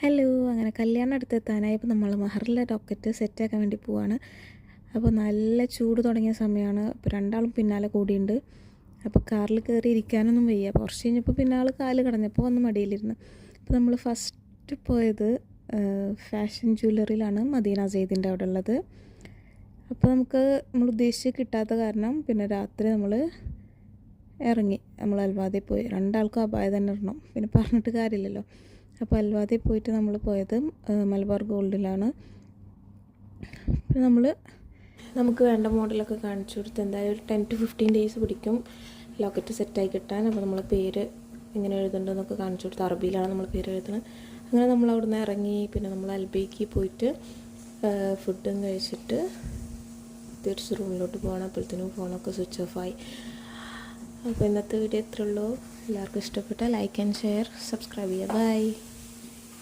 Hello, അങ്ങനെ കല്യാണം അടുത്തെത്താനായി. ഇപ്പോൾ നമ്മൾ മഹറിലെ ലോക്കറ്റ് സെറ്റാക്കാൻ വേണ്ടി പോവാണ്. അപ്പോൾ നല്ല ചൂട് തുടങ്ങിയ സമയമാണ്. അപ്പോൾ രണ്ടാളും പിന്നാലെ കൂടിയുണ്ട്. അപ്പോൾ കാറിൽ കയറി ഇരിക്കാനൊന്നും വയ്യ. അപ്പോൾ കുറച്ച് കഴിഞ്ഞപ്പോൾ പിന്നെ ആൾ കാല് കടഞ്ഞപ്പോൾ വന്ന് മടിയിലിരുന്ന്. അപ്പോൾ നമ്മൾ ഫസ്റ്റ് പോയത് ഫാഷൻ ജ്വല്ലറിയിലാണ്, മദീന സെയ്ദിൻ്റെ അവിടെ ഉള്ളത്. അപ്പോൾ നമ്മൾ ഉദ്ദേശിച്ച് കിട്ടാത്ത കാരണം പിന്നെ രാത്രി നമ്മൾ ഇറങ്ങി. നമ്മൾ അൽവാദി പോയി. രണ്ടാൾക്കും അപായ തന്നെ ഇടണം, പിന്നെ പറഞ്ഞിട്ട് കാര്യമില്ലല്ലോ. അപ്പോൾ അൽവാദി പോയിട്ട് നമ്മൾ പോയത് മലബാർ ഗോൾഡിലാണ്. നമുക്ക് വേണ്ട മോഡലൊക്കെ കാണിച്ചു കൊടുത്ത് എന്തായാലും ഒരു 10 to 15 days പിടിക്കും ലോക്കറ്റ് സെറ്റായി കിട്ടാൻ. അപ്പോൾ നമ്മൾ പേര് എങ്ങനെ എഴുതേണ്ടതെന്നൊക്കെ കാണിച്ചു കൊടുത്ത്, അറബിയിലാണ് നമ്മൾ പേര് എഴുതുന്നത്. അങ്ങനെ നമ്മൾ അവിടെ നിന്ന് ഇറങ്ങി. പിന്നെ നമ്മൾ അൽബേക്ക് പോയിട്ട് ഫുഡും കഴിച്ചിട്ട് തിരിച്ച് റൂമിലോട്ട് പോകണം. അപ്പോഴത്തേനും ഫോണൊക്കെ സ്വിച്ച് ഓഫായി. അപ്പോൾ ഇന്നത്തെ വീഡിയോ ഇത്രയുള്ളൂ. എല്ലാവർക്കും ഇഷ്ടപ്പെട്ടാൽ ലൈക്ക് ആൻഡ് ഷെയർ, സബ്സ്ക്രൈബ് ചെയ്യുക. ബൈ.